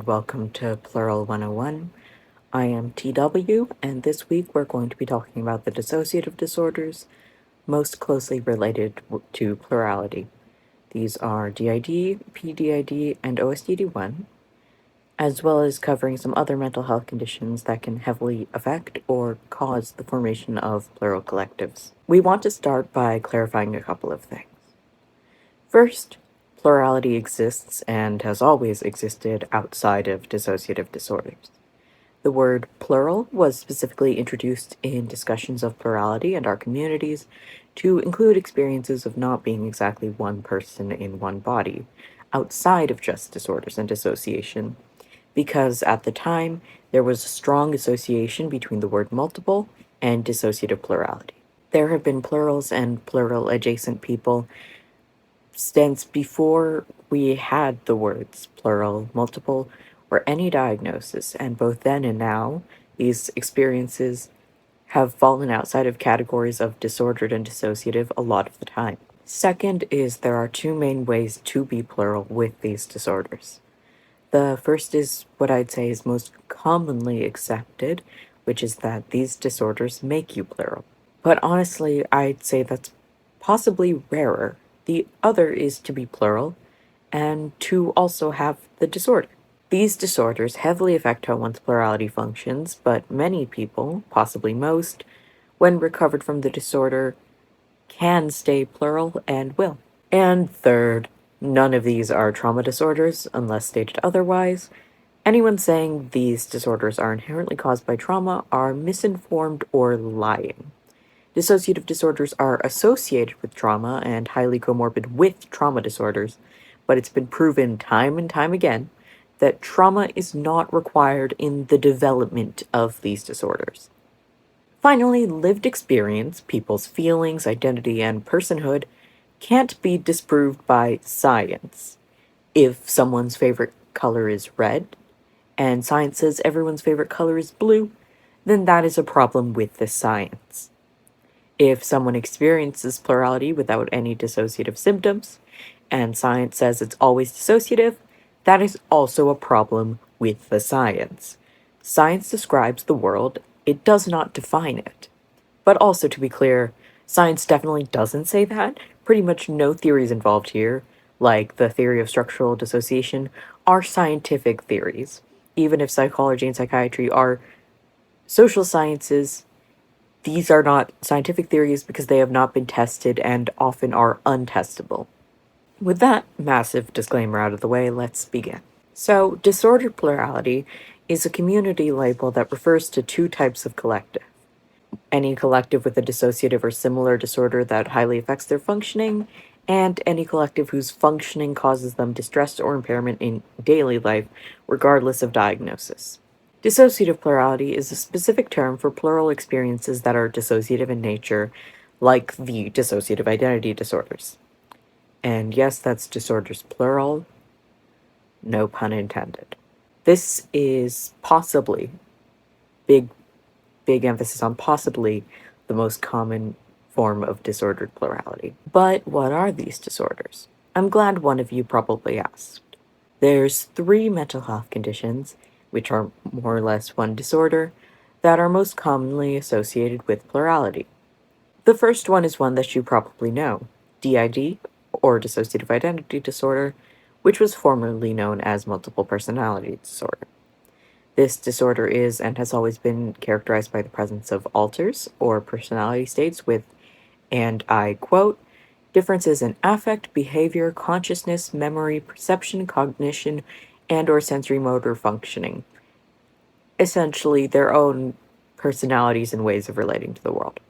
welcome to Plural 101. I am TW, and this week we're going to be talking about the dissociative disorders most closely related to plurality. These are DID, PDID, and OSDD-1, as well as covering some other mental health conditions that can heavily affect or cause the formation of plural collectives. We want to start by clarifying a couple of things. First, plurality exists and has always existed outside of dissociative disorders. The word plural was specifically introduced in discussions of plurality in our communities to include experiences of not being exactly one person in one body, outside of just disorders and dissociation, because at the time there was a strong association between the word multiple and dissociative plurality. There have been plurals and plural adjacent people since before we had the words plural, multiple, or any diagnosis, and both then and now, these experiences have fallen outside of categories of disordered and dissociative a lot of the time. Second is there are two main ways to be plural with these disorders. The first is what I'd say is most commonly accepted, which is that these disorders make you plural. But honestly, I'd say that's possibly rarer. The other is to be plural and to also have the disorder. These disorders heavily affect how one's plurality functions, but many people, possibly most, when recovered from the disorder, can stay plural and will. And third, none of these are trauma disorders unless stated otherwise. Anyone saying these disorders are inherently caused by trauma are misinformed or lying. Dissociative disorders are associated with trauma and highly comorbid with trauma disorders, but it's been proven time and time again that trauma is not required in the development of these disorders. Finally, lived experience, people's feelings, identity, and personhood can't be disproved by science. If someone's favorite color is red, and science says everyone's favorite color is blue, then that is a problem with the science. If someone experiences plurality without any dissociative symptoms, and science says it's always dissociative, that is also a problem with the science. Science describes the world, it does not define it. But also, to be clear, science definitely doesn't say that. Pretty much no theories involved here, like the theory of structural dissociation, are scientific theories. Even if psychology and psychiatry are social sciences, these are not scientific theories because they have not been tested and often are untestable. With that massive disclaimer out of the way, let's begin. So, disordered plurality is a community label that refers to two types of collective. Any collective with a dissociative or similar disorder that highly affects their functioning, and any collective whose functioning causes them distress or impairment in daily life, regardless of diagnosis. Dissociative plurality is a specific term for plural experiences that are dissociative in nature, like the dissociative identity disorders. And yes, that's disorders plural, no pun intended. This is possibly, big emphasis on possibly, the most common form of disordered plurality. But what are these disorders? I'm glad one of you probably asked. There's 3 mental health conditions, which are more or less one disorder, that are most commonly associated with plurality. The first one is one that you probably know, DID, or dissociative identity disorder, which was formerly known as multiple personality disorder. This disorder is and has always been characterized by the presence of alters, or personality states with, and I quote, differences in affect, behavior, consciousness, memory, perception, cognition, and or sensory motor functioning. Essentially, their own personalities and ways of relating to the world.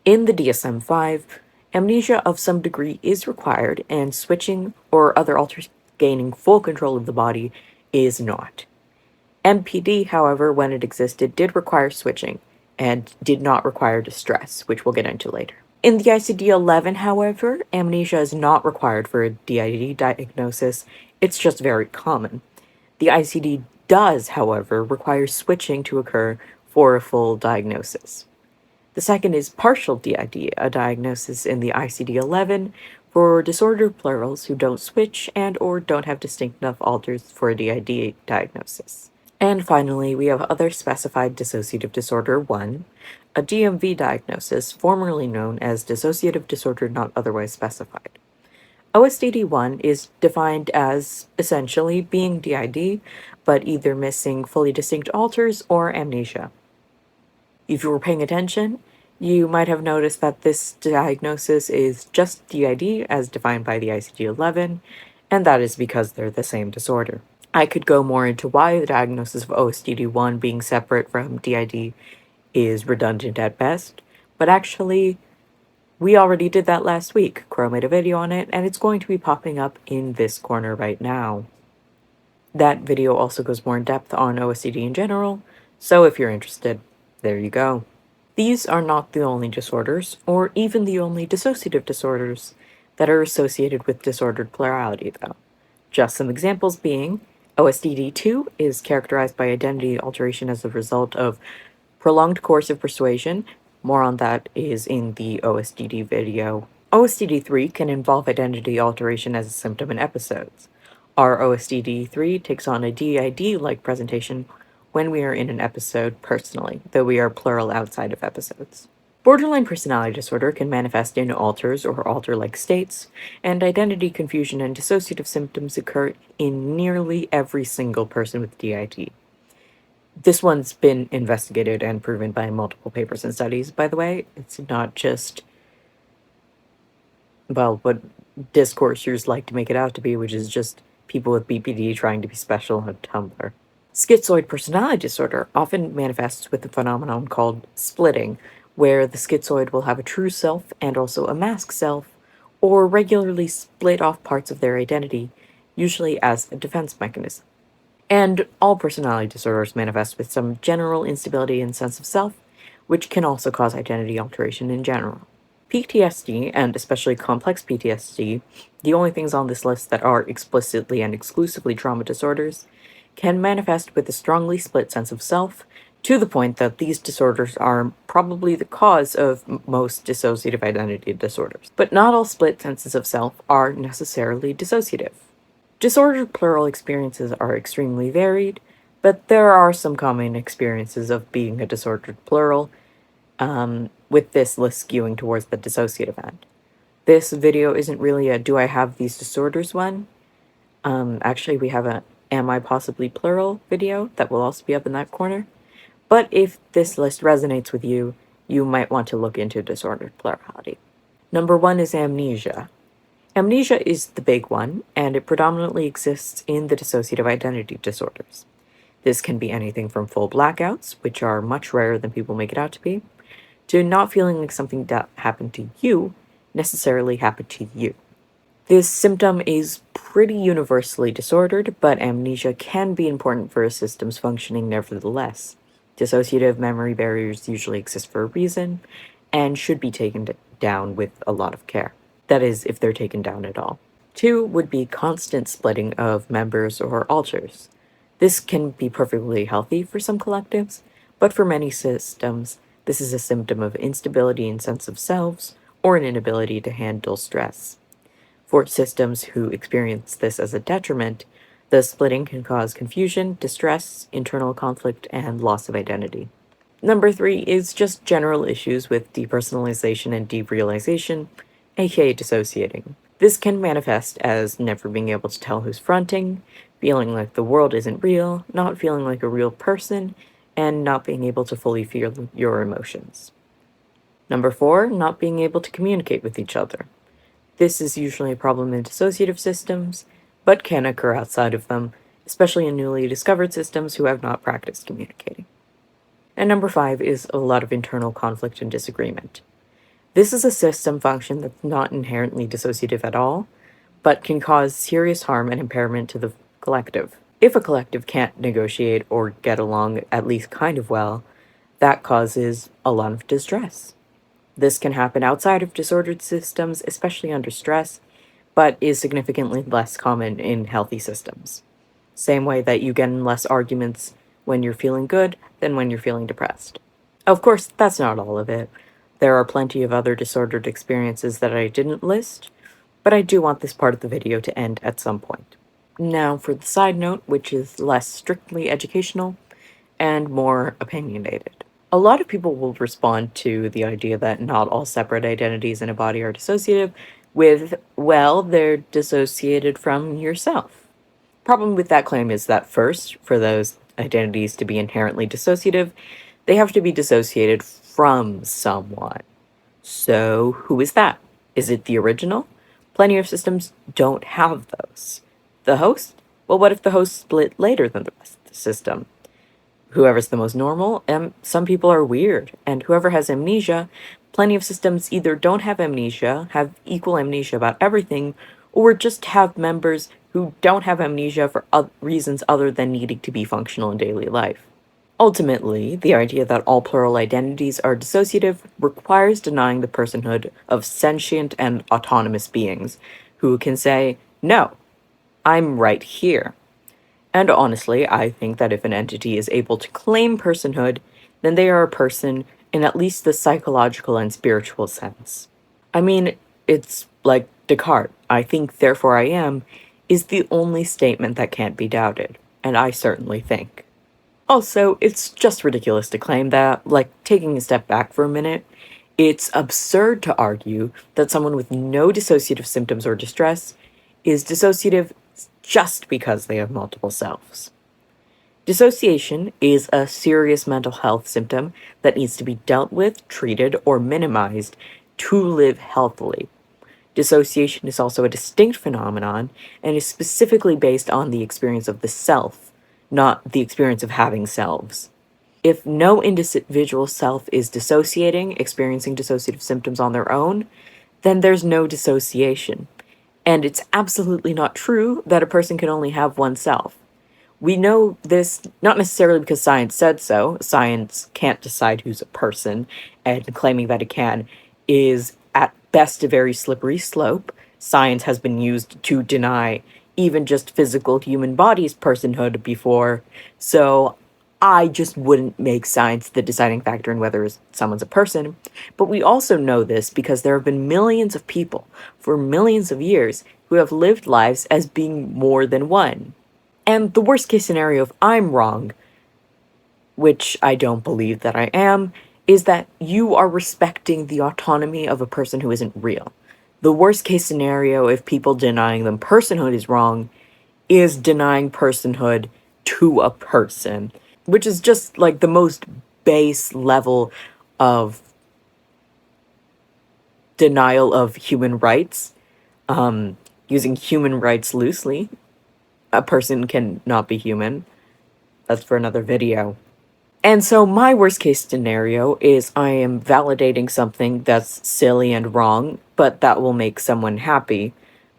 In the DSM-5, amnesia of some degree is required, and switching or other alters gaining full control of the body is not. MPD, however, when it existed, did require switching, and did not require distress, which we'll get into later. In the ICD-11, however, amnesia is not required for a DID diagnosis, it's just very common. The ICD does, however, require switching to occur for a full diagnosis. The second is partial DID, a diagnosis in the ICD-11 for disordered plurals who don't switch and or don't have distinct enough alters for a DID diagnosis. And finally, we have other specified dissociative disorder 1, a DMV diagnosis formerly known as dissociative disorder not otherwise specified. OSDD-1 is defined as essentially being DID, but either missing fully distinct alters or amnesia. If you were paying attention, you might have noticed that this diagnosis is just DID as defined by the ICD-11, and that is because they're the same disorder. I could go more into why the diagnosis of OSDD-1 being separate from DID is redundant at best, but actually, we already did that last week. Crow made a video on it, and it's going to be popping up in this corner right now. That video also goes more in depth on OSDD in general, so if you're interested, there you go. These are not the only disorders, or even the only dissociative disorders, that are associated with disordered plurality, though. Just some examples being, OSDD-2 is characterized by identity alteration as a result of prolonged coercive persuasion. More on that is in the OSDD video. OSDD-3 can involve identity alteration as a symptom in episodes. Our OSDD-3 takes on a DID-like presentation when we are in an episode personally, though we are plural outside of episodes. Borderline personality disorder can manifest in alters or alter-like states, and identity confusion and dissociative symptoms occur in nearly every single person with DID. This one's been investigated and proven by multiple papers and studies, by the way. It's not just, well, what discoursers like to make it out to be, which is just people with BPD trying to be special on Tumblr. Schizoid personality disorder often manifests with a phenomenon called splitting, where the schizoid will have a true self and also a mask self, or regularly split off parts of their identity, usually as a defense mechanism. And all personality disorders manifest with some general instability and sense of self, which can also cause identity alteration in general. PTSD, and especially complex PTSD, the only things on this list that are explicitly and exclusively trauma disorders, can manifest with a strongly split sense of self, to the point that these disorders are probably the cause of most dissociative identity disorders. But not all split senses of self are necessarily dissociative. Disordered plural experiences are extremely varied, but there are some common experiences of being a disordered plural, with this list skewing towards the dissociative end. This video isn't really a do I have these disorders one. Actually, we have a am I possibly plural video that will also be up in that corner. But if this list resonates with you, you might want to look into disordered plurality. Number 1 is amnesia. Amnesia is the big one, and it predominantly exists in the dissociative identity disorders. This can be anything from full blackouts, which are much rarer than people make it out to be, to not feeling like something that happened to you necessarily happened to you. This symptom is pretty universally disordered, but amnesia can be important for a system's functioning nevertheless. Dissociative memory barriers usually exist for a reason, and should be taken down with a lot of care. That is, if they're taken down at all. 2 would be constant splitting of members or alters. This can be perfectly healthy for some collectives, but for many systems, this is a symptom of instability in sense of selves or an inability to handle stress. For systems who experience this as a detriment, the splitting can cause confusion, distress, internal conflict, and loss of identity. Number 3 is just general issues with depersonalization and derealization, aka dissociating. This can manifest as never being able to tell who's fronting, feeling like the world isn't real, not feeling like a real person, and not being able to fully feel your emotions. Number 4, not being able to communicate with each other. This is usually a problem in dissociative systems, but can occur outside of them, especially in newly discovered systems who have not practiced communicating. And number 5 is a lot of internal conflict and disagreement. This is a system function that's not inherently dissociative at all, but can cause serious harm and impairment to the collective. If a collective can't negotiate or get along at least kind of well, that causes a lot of distress. This can happen outside of disordered systems, especially under stress, but is significantly less common in healthy systems. Same way that you get in less arguments when you're feeling good than when you're feeling depressed. Of course, that's not all of it. There are plenty of other disordered experiences that I didn't list, but I do want this part of the video to end at some point. Now for the side note, which is less strictly educational and more opinionated. A lot of people will respond to the idea that not all separate identities in a body are dissociative with, well, they're dissociated from yourself. Problem with that claim is that first, for those identities to be inherently dissociative, they have to be dissociated from someone. So who is that? Is it the original? Plenty of systems don't have those. The host? Well, what if the host split later than the rest of the system? Whoever's the most normal, some people are weird, and whoever has amnesia, plenty of systems either don't have amnesia, have equal amnesia about everything, or just have members who don't have amnesia for reasons other than needing to be functional in daily life. Ultimately, the idea that all plural identities are dissociative requires denying the personhood of sentient and autonomous beings who can say, no, I'm right here. And honestly, I think that if an entity is able to claim personhood, then they are a person in at least the psychological and spiritual sense. I mean, it's like Descartes, I think, therefore I am, is the only statement that can't be doubted, and I certainly think. Also, it's just ridiculous to claim that, like, taking a step back for a minute, it's absurd to argue that someone with no dissociative symptoms or distress is dissociative just because they have multiple selves. Dissociation is a serious mental health symptom that needs to be dealt with, treated, or minimized to live healthily. Dissociation is also a distinct phenomenon and is specifically based on the experience of the self, not the experience of having selves. If no individual self is dissociating, experiencing dissociative symptoms on their own, then there's no dissociation. And it's absolutely not true that a person can only have one self. We know this not necessarily because science said so. Science can't decide who's a person, and claiming that it can is at best a very slippery slope. Science has been used to deny even just physical human bodies' personhood before, so I just wouldn't make science the deciding factor in whether someone's a person. But we also know this because there have been millions of people for millions of years who have lived lives as being more than one. And the worst case scenario, if I'm wrong, which I don't believe that I am, is that you are respecting the autonomy of a person who isn't real. The worst case scenario, if people denying them personhood is wrong, is denying personhood to a person, which is just like the most base level of denial of human rights. Using human rights loosely, a person can not be human. That's for another video. And so my worst case scenario is I am validating something that's silly and wrong, but that will make someone happy,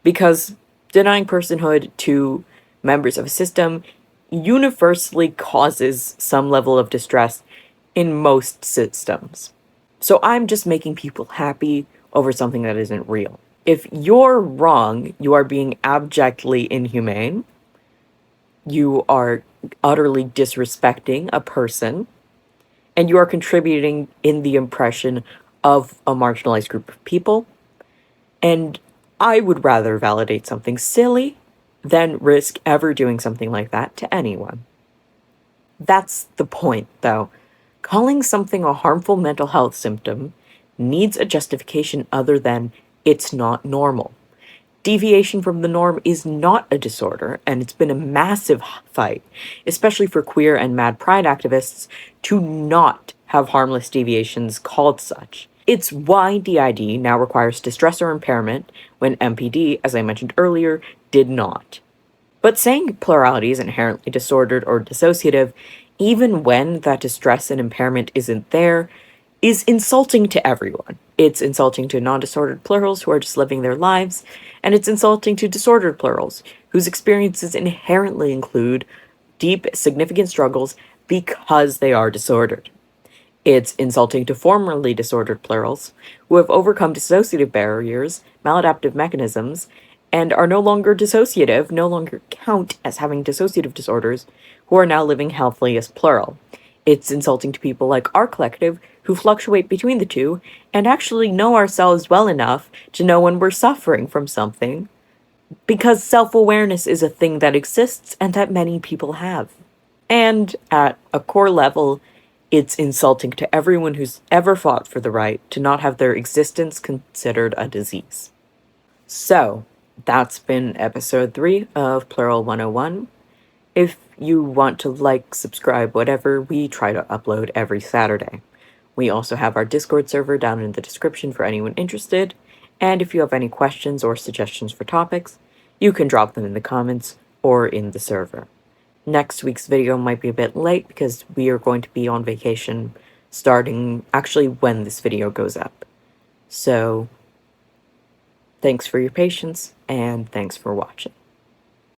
because denying personhood to members of a system universally causes some level of distress in most systems. So I'm just making people happy over something that isn't real. If you're wrong, you are being abjectly inhumane. You are utterly disrespecting a person, and you are contributing in the impression of a marginalized group of people. And I would rather validate something silly than risk ever doing something like that to anyone. That's the point, though. Calling something a harmful mental health symptom needs a justification other than it's not normal. Deviation from the norm is not a disorder, and it's been a massive fight, especially for queer and mad pride activists, to not have harmless deviations called such. It's why DID now requires distress or impairment, when MPD, as I mentioned earlier, did not. But saying plurality is inherently disordered or dissociative, even when that distress and impairment isn't there, is insulting to everyone. It's insulting to non-disordered plurals who are just living their lives, and it's insulting to disordered plurals whose experiences inherently include deep, significant struggles because they are disordered. It's insulting to formerly disordered plurals who have overcome dissociative barriers, maladaptive mechanisms, and are no longer dissociative, no longer count as having dissociative disorders, who are now living healthily as plural. It's insulting to people like our collective who fluctuate between the two and actually know ourselves well enough to know when we're suffering from something, because self-awareness is a thing that exists and that many people have. And at a core level, it's insulting to everyone who's ever fought for the right to not have their existence considered a disease. So, that's been episode 3 of Plural 101. If you want to like, subscribe, whatever, we try to upload every Saturday. We also have our Discord server down in the description for anyone interested, and if you have any questions or suggestions for topics, you can drop them in the comments or in the server. Next week's video might be a bit late because we are going to be on vacation starting actually when this video goes up. So, thanks for your patience, and thanks for watching.